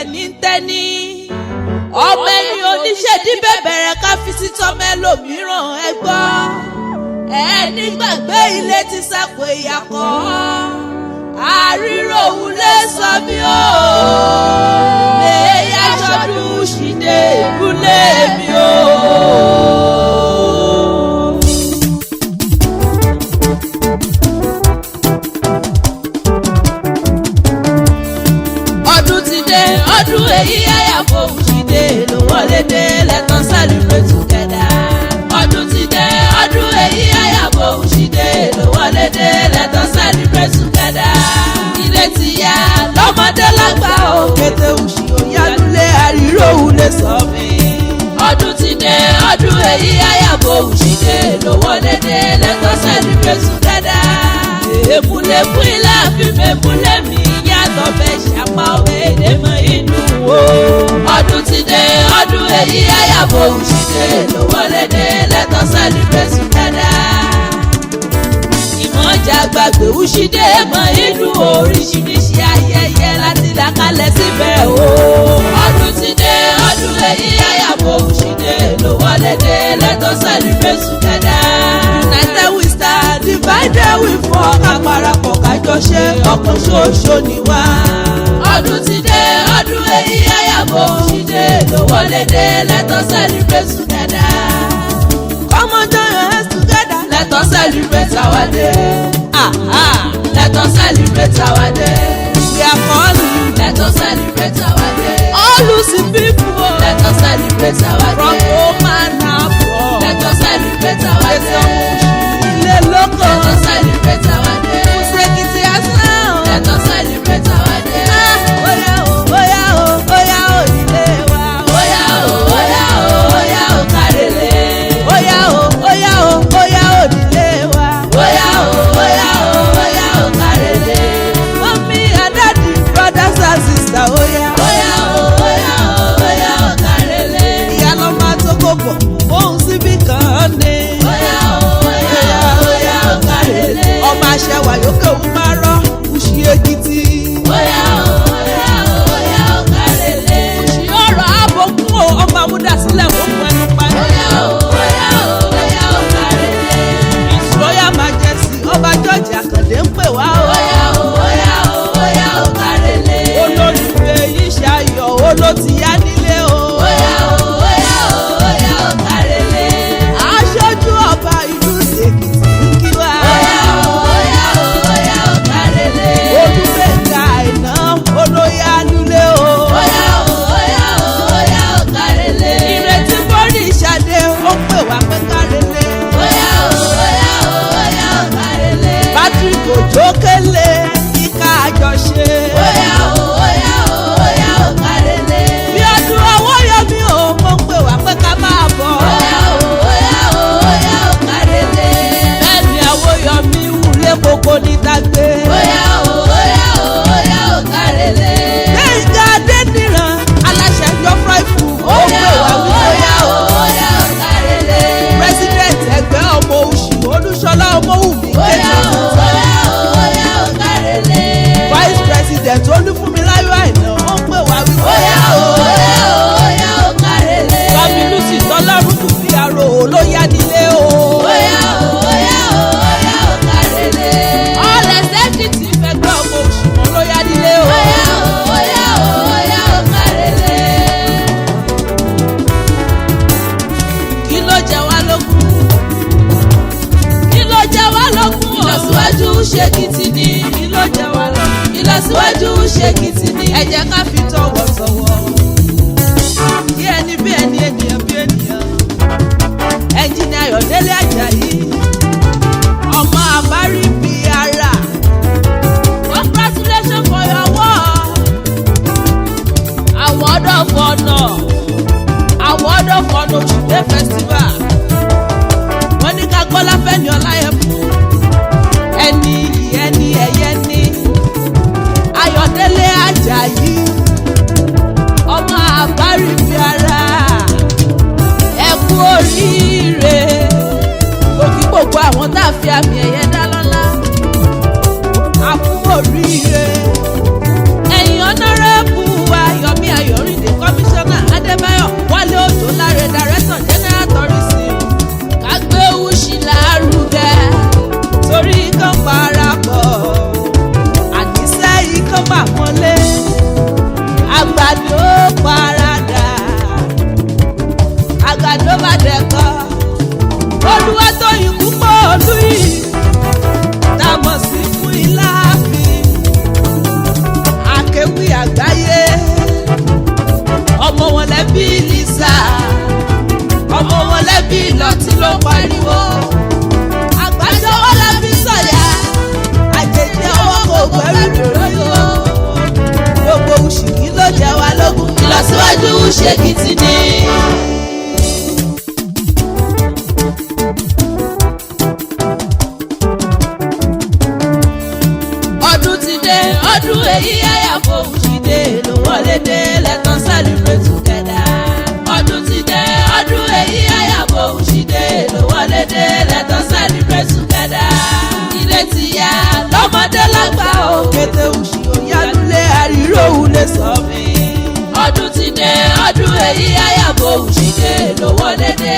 tẹ́nítẹ́ní. ọmọ ẹni oníṣẹ́dí bẹ̀bẹ̀rẹ̀ ká fi sí tọ́mọ ẹlòmíràn ẹ gbọ́. ẹni gbàgbé ilé ti sàpò ìyàkọ́. àrírò òun lè sọ mí o. èyí aṣọ́dún ṣìdé ìbúlé mi o. ọdún èyí àyàfó òṣìdè ló wọlé dé lẹ́tọ̀ celebrate together. ọdún ti dé ọdún èyí àyàfó òṣìdè ló wọlé dé lẹ́tọ̀ celebrate together. ilé ti yá lọ́mọdé lágbà ó kété òṣì òyàdúlé àríró òun lè sọ mí. ọdún ti dé ọdún èyí àyàfó òṣìdè ló wọlé dé lẹ́tọ̀ celebrate together. èmúlé fún ilé àfihàn èmúlé mi yàtọ̀ bẹ́ẹ̀ ṣàpá òkèdè mọ́ inú wo. ọdún ti dé ọdún èyí àyàfó òṣìdè ló wọlé dé lẹ́tọ̀ celebrate together. ìmọ̀jà gbàgbé òṣìdè mọ́ inú oríṣiríṣi ayẹyẹ láti dàkálẹ̀ síbẹ̀ o. ọdún ti dé ọdún èyí àyàfó òṣìdè ló wọlé dé lẹ́tọ̀ celebrate together. united we stand divided we fall àparapọ̀ kájọ ṣe ọkàn ṣoṣo ni wá. ọdún ti dé ọdún èyí àyàfó òṣìdè ló wọlé dé lẹ́tọ̀ celebrate together. come on join your hands together. lẹ́tọ̀ celebrate our day. lẹ́tọ̀ celebrate our day. we are calling you. lẹ́tọ̀ celebrate our day. all Lucy people. lẹ́tọ̀ celebrate our day. from home and abroad. lẹ́tọ̀ celebrate our day. ilé lóko. lẹ́tọ̀ celebrate our day. Musekiti asan. lẹ́tọ̀ celebrate our day. Oya o, oya o, oya o nílé wa. Oya o, oya o, oya o kárẹ̀lé. Oya o, oya o, oya o nílé wa. Oya o, oya o, oya o kárẹ̀lé. Mọ́mí and daddy, brothers and sisters, oya. Oya o, oya o, oya o kárẹ̀lé. Ìyá lọ máa tó kókò, òun síbí kan ní. Oya o, oya o, oya o kárẹ̀lé. Ọmọ aṣẹ́wà yókè òun máa rọ́ Kùṣì Èkìtì. Oya o, oya o, oya o kárẹ̀lé. Kùṣì ọ̀rọ̀ àbòkún o, ọmọ amúdásílẹ̀ kò fún ẹnu pa. Oya o, oya o, oya o kárẹ̀lé. His Royal Majesty ọba George Àkàndé ń pè wá o. Oya o, oya o, oya o kárẹ̀lé. Olólùfẹ́ yìí ṣayọ̀ olótìyá nílé o. Oya o, oya o, oya o kárẹ̀lé. Aṣojú ọba ìlú Èkìtì ń kí wá. Oya o, oya o, oya o kárẹ̀lé. Olúgbèjà Àìná olóyè nílé o. Oya o, oya o, oya o kárẹ̀lé. Ìrètí bọ́ọ̀lì ìṣàdé ó pè wá pé kárẹ̀lé. Oya o, oya o, oya o kárẹ̀lé. Patrick Òjókèlè ìka àjọṣe. Oya o, oya o, oya o kárẹ̀lé. Bí ọdún owó yọ mí o, mo ń pè wá pé ká máa bọ̀. Oya o, oya o, oya o kárẹ̀lé. Bẹ́ẹ̀ni àwọn yọ mí wúlé koko ní dàgbé. Oya o, oya o, oya o kárẹ̀lé. Gbẹ̀ngà Adéníran aláṣẹ yọ fúráìfù ó pè wá wí. Oya o, oya o kárẹ̀lé. President ẹgbẹ́ ọmọ Òṣì Olúṣọlá Ọmọwùmí kéde. Oya o, oya o, oya o kárẹ̀lé. Vice President Olúfúnmiláyọ̀ Àìná ó pè wá wí. Oya o, oya o, oya o kárẹ̀lé. Fámílù sì tọ́lọ́rùn kù fi àrò ló yá nílé o. Oya o, oya o, oya o kárẹ̀lé. All executive ẹgbẹ́ ọmọ Òṣì wọn ló yá nílé o. Oya o, oya o, oya o kárẹ̀lé. Kí ló jẹ wá lógún? Kí ló jẹ wá lógún? Ìlọsíwájú Ṣèkìtì ni. Kí ló jẹ wá lógún? Ìlọsíwájú Ṣèkìtì ni. Ẹ jẹ́ ká fi tọ̀wọ̀tọ̀wọ̀. Kí ẹni bí ẹni ènìyàn bí ènìyàn. Ẹnjìnì Ayọ̀délé Àjàyí. Ọmọ àbárí bí ara. Congratulations for your work. Award of honor. Award of honor Òṣìdè festival. Wọ́n ní ká gbọ́lá Fẹ́mi Ọláyẹ̀mú. Ẹni iyì ẹni ẹ̀yẹ ní. Ayọ̀délé Àjàyí. Ọmọ àbárí bí ara. Ẹ kú oríire. Òkè àyàbò òṣìdè ló wọlé dé let's celebrate together. Ọdún ti dé ọdún èyí àyàbò òṣìdè ló wọlé dé let's celebrate together. Ilé ti yá lọ́mọdé lágbà òkété òṣì òyàlúlé àríró òwúlé sọ mí. Ọdún ti dé ọdún èyí àyàbò òṣìdè ló wọlé dé.